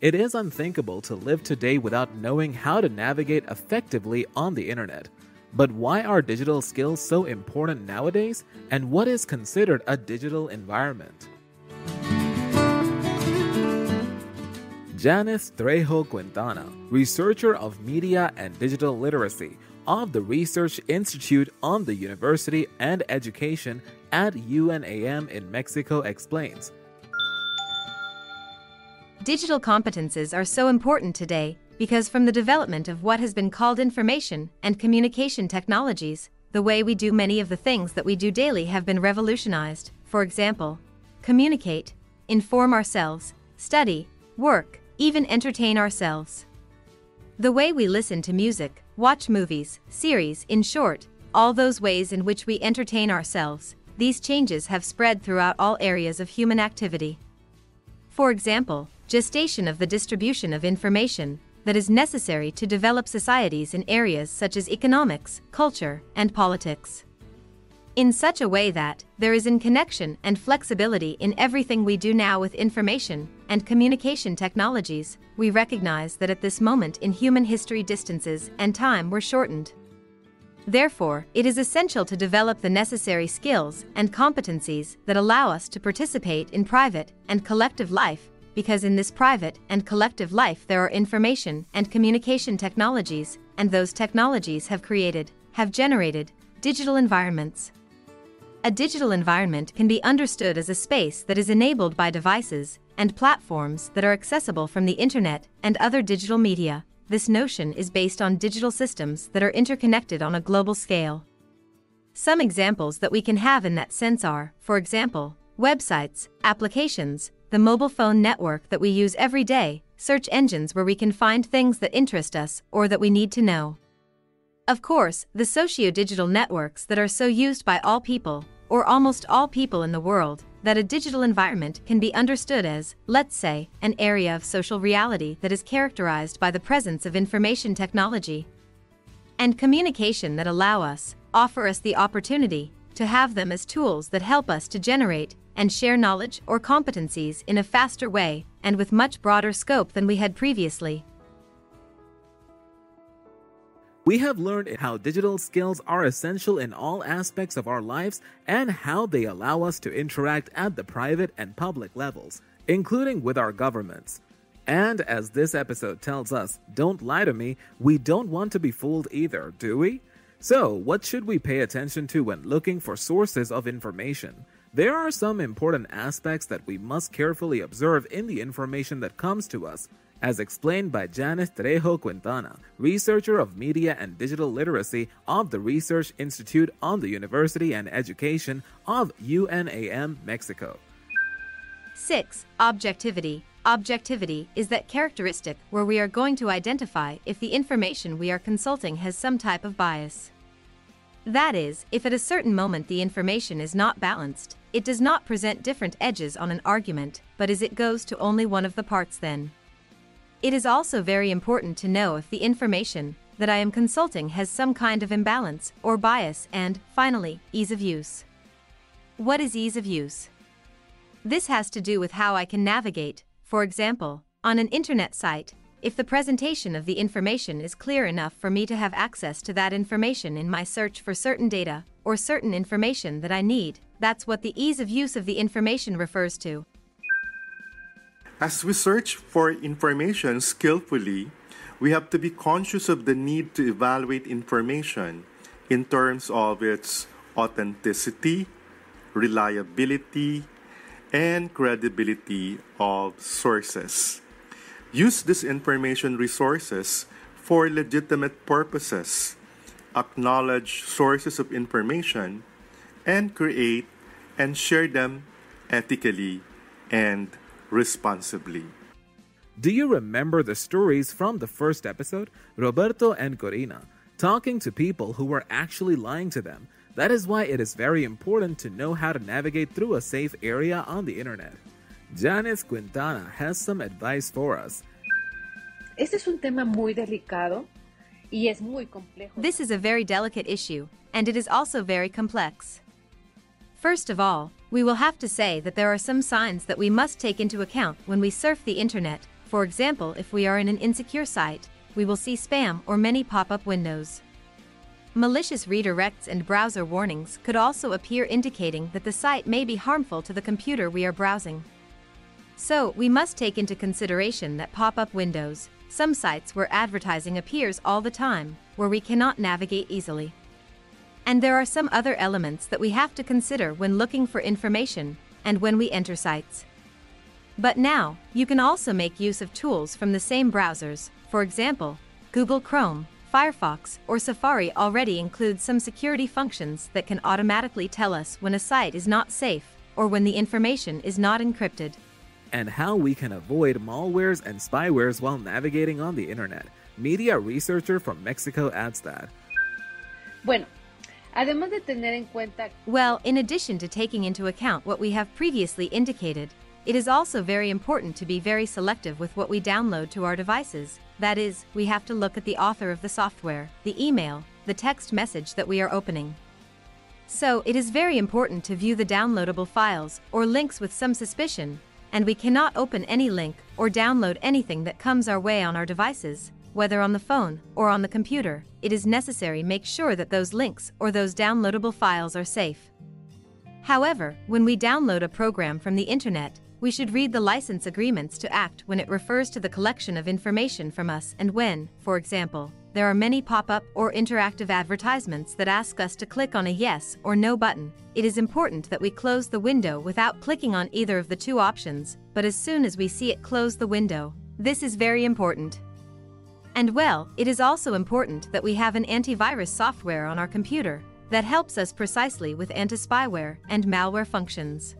It is unthinkable to live today without knowing how to navigate effectively on the internet. But why are digital skills so important nowadays, and what is considered a digital environment? Janneth Trejo Quintana, researcher of media and digital literacy of the Research Institute on the University and Education at UNAM in Mexico, explains. Digital competences are so important today because from the development of what has been called information and communication technologies, the way we do many of the things that we do daily have been revolutionized. For example, communicate, inform ourselves, study, work, even entertain ourselves. The way we listen to music, watch movies, series, in short, all those ways in which we entertain ourselves, these changes have spread throughout all areas of human activity. For example, gestation of the distribution of information that is necessary to develop societies in areas such as economics, culture, and politics. In such a way that there is in connection and flexibility in everything we do now with information and communication technologies, we recognize that at this moment in human history distances and time were shortened. Therefore, it is essential to develop the necessary skills and competencies that allow us to participate in private and collective life, because in this private and collective life there are information and communication technologies, and those technologies have generated digital environments. A digital environment can be understood as a space that is enabled by devices and platforms that are accessible from the internet and other digital media. This notion is based on digital systems that are interconnected on a global scale. Some examples that we can have in that sense are, for example, websites, applications, the mobile phone network that we use every day, search engines where we can find things that interest us or that we need to know. Of course, the socio-digital networks that are so used by all people, or almost all people in the world, that a digital environment can be understood as, let's say, an area of social reality that is characterized by the presence of information technology and communication that offer us the opportunity to have them as tools that help us to generate and share knowledge or competencies in a faster way and with much broader scope than we had previously. We have learned how digital skills are essential in all aspects of our lives and how they allow us to interact at the private and public levels, including with our governments. And as this episode tells us, don't lie to me, we don't want to be fooled either, do we? So, what should we pay attention to when looking for sources of information? There are some important aspects that we must carefully observe in the information that comes to us, as explained by Janneth Trejo Quintana, researcher of media and digital literacy of the Research Institute on the University and Education of UNAM, Mexico. 6. Objectivity. Objectivity is that characteristic where we are going to identify if the information we are consulting has some type of bias. That is, if at a certain moment the information is not balanced, it does not present different edges on an argument, but as it goes to only one of the parts then. It is also very important to know if the information that I am consulting has some kind of imbalance or bias and, finally, ease of use. What is ease of use? This has to do with how I can navigate, for example, on an internet site, if the presentation of the information is clear enough for me to have access to that information in my search for certain data or certain information that I need. That's what the ease of use of the information refers to. As we search for information skillfully, we have to be conscious of the need to evaluate information in terms of its authenticity, reliability, and credibility of sources. Use these information resources for legitimate purposes, acknowledge sources of information, and create and share them ethically and responsibly. Do you remember the stories from the first episode? Roberto and Corina, talking to people who were actually lying to them. That is why it is very important to know how to navigate through a safe area on the internet. Janneth Quintana has some advice for us. Este es un tema muy delicado y es muy complejo. This is a very delicate issue, and it is also very complex. First of all, we will have to say that there are some signs that we must take into account when we surf the internet. For example, if we are in an insecure site, we will see spam or many pop-up windows. Malicious redirects and browser warnings could also appear, indicating that the site may be harmful to the computer we are browsing. So, we must take into consideration that pop-up windows, some sites where advertising appears all the time, where we cannot navigate easily. And there are some other elements that we have to consider when looking for information and when we enter sites. But now, you can also make use of tools from the same browsers. For example, Google Chrome, Firefox, or Safari already include some security functions that can automatically tell us when a site is not safe or when the information is not encrypted. And how we can avoid malwares and spywares while navigating on the internet. Media researcher from Mexico adds that. Bueno, además de tener en cuenta... Well, in addition to taking into account what we have previously indicated, it is also very important to be very selective with what we download to our devices. That is, we have to look at the author of the software, the email, the text message that we are opening. So, it is very important to view the downloadable files or links with some suspicion, and we cannot open any link or download anything that comes our way on our devices, whether on the phone or on the computer. It is necessary to make sure that those links or those downloadable files are safe. However, when we download a program from the internet, we should read the license agreements to act when it refers to the collection of information from us, and when, for example, there are many pop-up or interactive advertisements that ask us to click on a yes or no button. It is important that we close the window without clicking on either of the two options, but as soon as we see it, close the window. This is very important. And well, it is also important that we have an antivirus software on our computer that helps us precisely with anti-spyware and malware functions.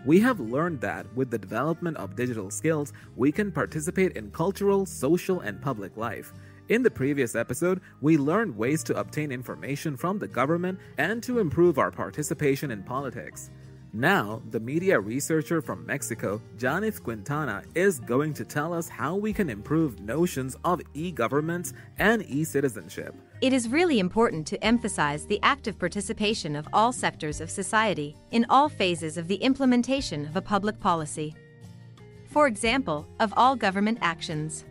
We have learned that with the development of digital skills, we can participate in cultural, social, and public life. In the previous episode, we learned ways to obtain information from the government and to improve our participation in politics. Now, the media researcher from Mexico, Janneth Quintana, is going to tell us how we can improve notions of e-governments and e-citizenship. It is really important to emphasize the active participation of all sectors of society in all phases of the implementation of a public policy. For example, of all government actions.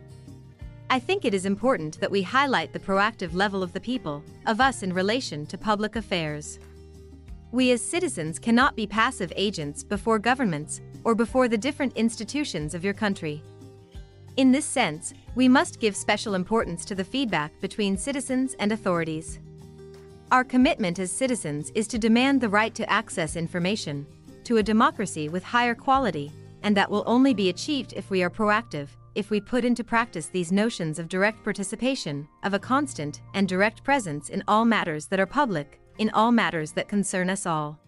I think it is important that we highlight the proactive level of the people, of us in relation to public affairs. We as citizens cannot be passive agents before governments or before the different institutions of your country. In this sense, we must give special importance to the feedback between citizens and authorities. Our commitment as citizens is to demand the right to access information, to a democracy with higher quality, and that will only be achieved if we are proactive, if we put into practice these notions of direct participation, of a constant and direct presence in all matters that are public, in all matters that concern us all.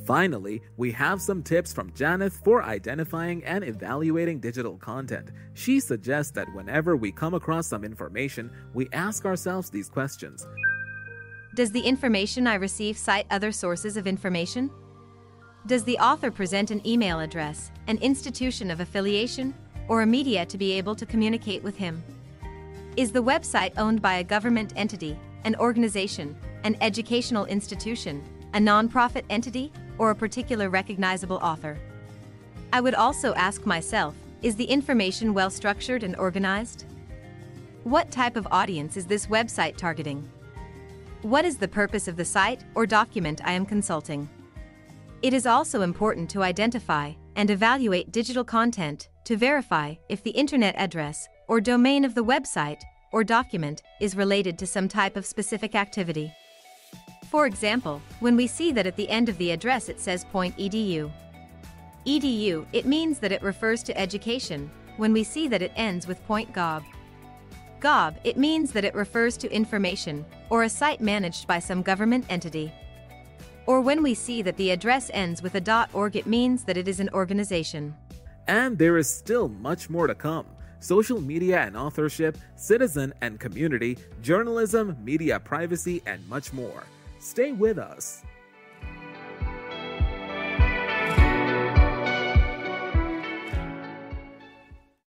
Finally, we have some tips from Janneth for identifying and evaluating digital content. She suggests that whenever we come across some information, we ask ourselves these questions. Does the information I receive cite other sources of information? Does the author present an email address, an institution of affiliation, or a media to be able to communicate with him? Is the website owned by a government entity, an organization, an educational institution, a non-profit entity, or a particular recognizable author? I would also ask myself, is the information well structured and organized? What type of audience is this website targeting? What is the purpose of the site or document I am consulting? It is also important to identify and evaluate digital content to verify if the internet address or domain of the website or document is related to some type of specific activity. For example, when we see that at the end of the address it says .edu. Edu, it means that it refers to education. When we see that it ends with .gov. Gov, it means that it refers to information or a site managed by some government entity. Or when we see that the address ends with a .org, it means that it is an organization. And there is still much more to come. Social media and authorship, citizen and community, journalism, media privacy, and much more. Stay with us.